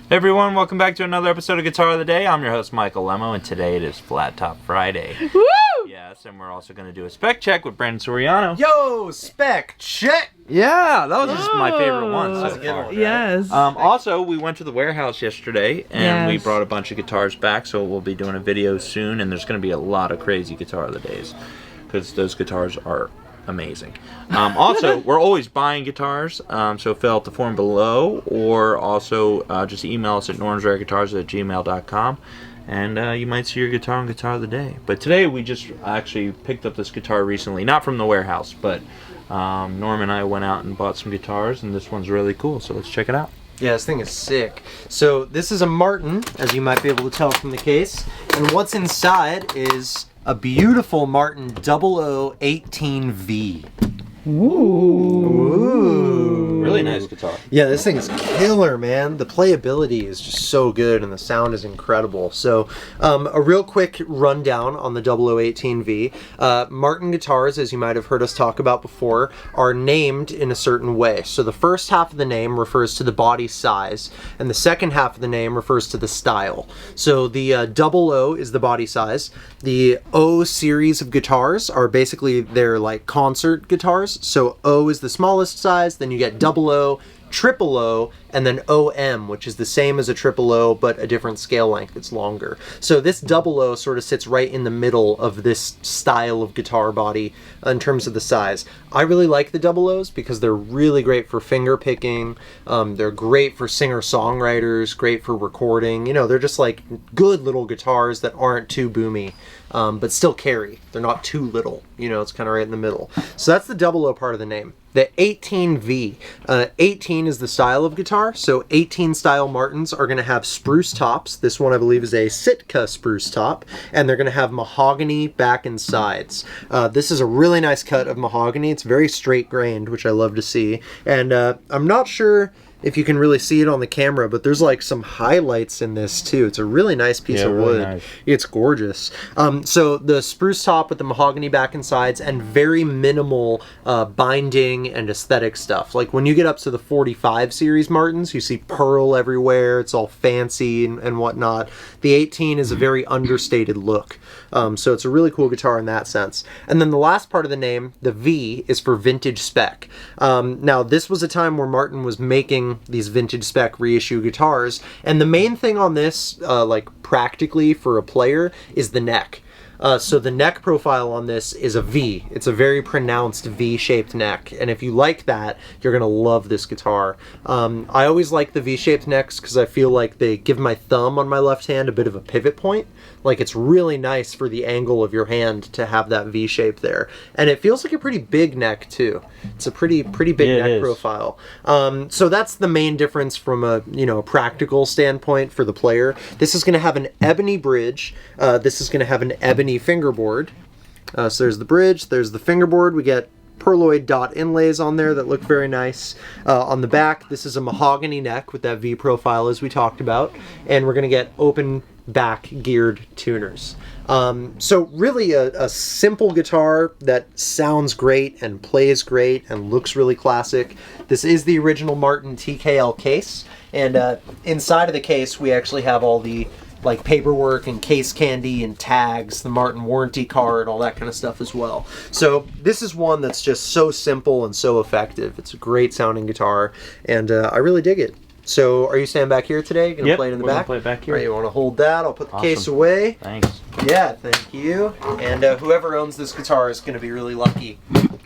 Hey everyone, welcome back to another episode of Guitar of the Day. I'm your host, Michael Lemmo, and today it is Flat Top Friday. Woo! Yes, and we're also going to do a spec check with Brandon Soriano. Yo, spec check! Yeah, that was just my favorite one so That's a good far. one. Yes. Also, we went to the warehouse yesterday, and we Yes. brought a bunch of guitars back, so we'll be doing a video soon, and there's going to be a lot of crazy Guitar of the Days, because those guitars are amazing. Also, we're always buying guitars, so fill out the form below, or also just email us at normsrareguitars@gmail.com, and you might see your guitar on Guitar of the Day. But today we just actually picked up this guitar recently, not from the warehouse, but Norm and I went out and bought some guitars, and this one's really cool, so let's check it out. Yeah, this thing is sick. So this is a Martin, as you might be able to tell from the case, and what's inside is a beautiful Martin 0018V. Ooh. Really nice guitar. Yeah, this thing is killer, man. The playability is just so good and the sound is incredible. So, a real quick rundown on the 0018V. Martin guitars, as you might have heard us talk about before, are named in a certain way. So the first half of the name refers to the body size, and the second half of the name refers to the style. So the 00 is the body size. The O series of guitars are basically they're like concert guitars. So O is the smallest size, then you get 00, triple O, and then OM, which is the same as a triple O, but a different scale length. It's longer. So this 00 sort of sits right in the middle of this style of guitar body in terms of the size. I really like the 00s because they're really great for finger picking. They're great for singer-songwriters, great for recording. You know, they're just like good little guitars that aren't too boomy, but still carry. They're not too little. You know, it's kind of right in the middle. So that's the 00 part of the name. The 18V. 18 is the style of guitar, so 18 style Martins are going to have spruce tops. This one I believe is a Sitka spruce top, and they're going to have mahogany back and sides. This is a really nice cut of mahogany. It's very straight grained, which I love to see, and I'm not sure if you can really see it on the camera, but there's like some highlights in this too. It's a really nice piece of really wood. nice. It's gorgeous. So the spruce top with the mahogany back and sides and very minimal binding and aesthetic stuff. Like when you get up to the 45 series Martins, you see pearl everywhere. It's all fancy and whatnot. The 18 is a very understated look. So it's a really cool guitar in that sense. And then the last part of the name, the V, is for vintage spec. Now this was a time where Martin was making these vintage spec reissue guitars, and the main thing on this, like practically for a player, is the neck. So the neck profile on this is a V. It's a very pronounced V-shaped neck, and if you like that, you're gonna love this guitar. I always like the V-shaped necks because I feel like they give my thumb on my left hand a bit of a pivot point. Like it's really nice for the angle of your hand to have that V shape there, and it feels like a pretty big neck too. It's a pretty big neck profile. So that's the main difference from a a practical standpoint for the player. This is going to have an ebony bridge. This is going to have an ebony fingerboard. So there's the bridge. There's the fingerboard. We get perloid dot inlays on there that look very nice. On the back, this is a mahogany neck with that V profile as we talked about, and we're going to get open back geared tuners. So really a simple guitar that sounds great and plays great and looks really classic. This is the original Martin TKL case, and inside of the case we actually have all the like paperwork and case candy and tags, the Martin warranty card, all that kind of stuff as well. So this is one that's just so simple and so effective. It's a great sounding guitar, and I really dig it. So are you standing back here today? Gonna play it in the back? Play it back here. All right, you want to hold that? I'll put the case away. Thanks. Yeah, thank you. And whoever owns this guitar is going to be really lucky,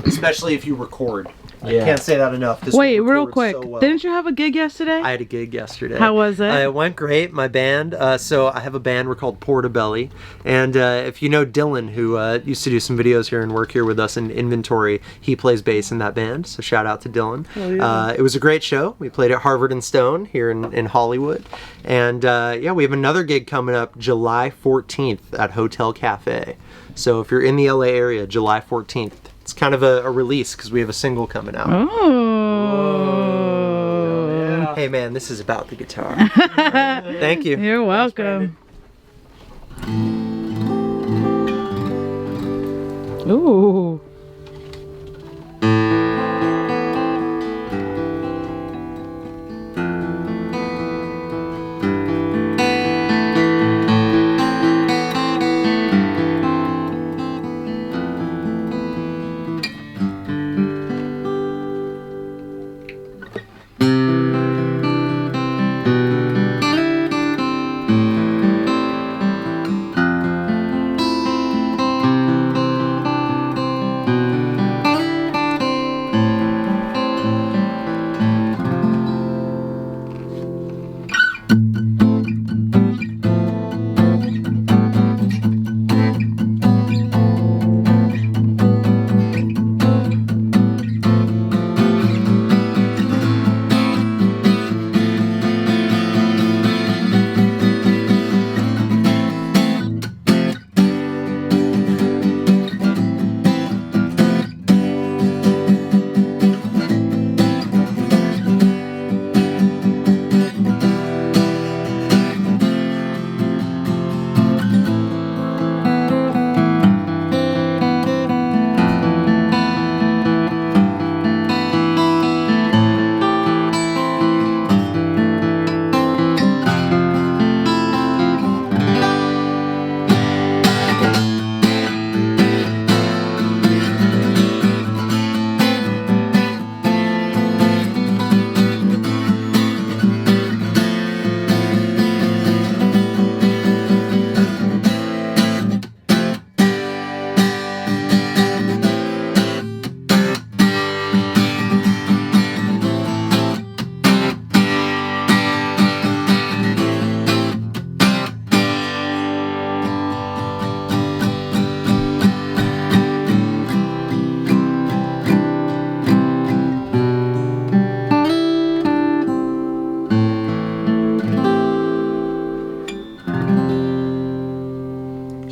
especially if you record. I can't say that enough. This Wait, would real record quick. so well. Didn't you have a gig yesterday? I had a gig yesterday. How was it? It went great. My band. So I have a band. We're called Portobelly. And if you know Dylan, who used to do some videos here and work here with us in inventory, he plays bass in that band. So shout out to Dylan. Oh, yeah. It was a great show. We played at Harvard and Stone here in Hollywood. And yeah, we have another gig coming up July 14th at Hotel Cafe. So if you're in the LA area, July 14th. It's kind of a release because we have a single coming out. Oh. Hey man, this is about the guitar. Thank you. You're welcome. Ooh.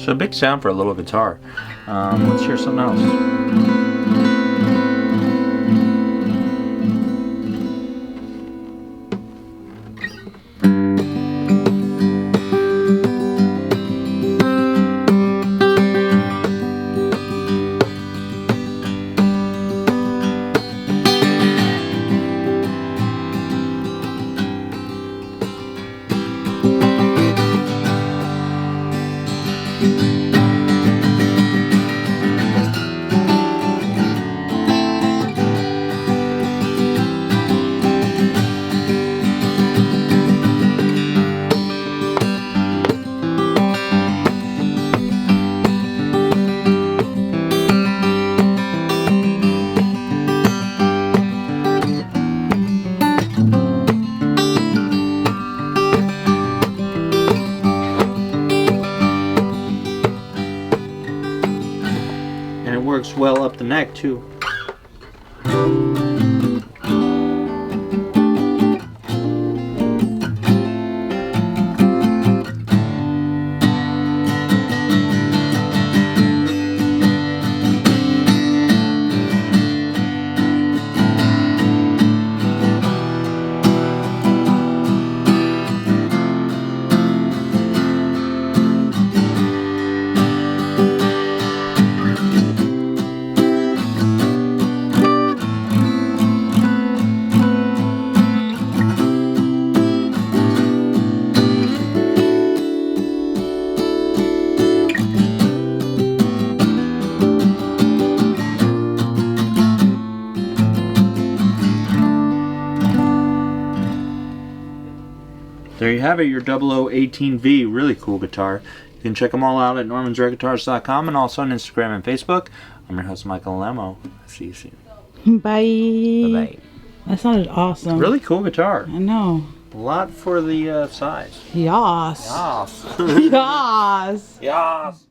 So big sound for a little guitar. Let's hear something else. And it works well up the neck too. There you have it, your 0018V, really cool guitar. You can check them all out at normansrareguitars.com and also on Instagram and Facebook. I'm your host, Michael Lemmo. See you soon. Bye. Bye-bye. That sounded awesome. Really cool guitar. I know. A lot for the size. Yas. Yas. Yas. Yas.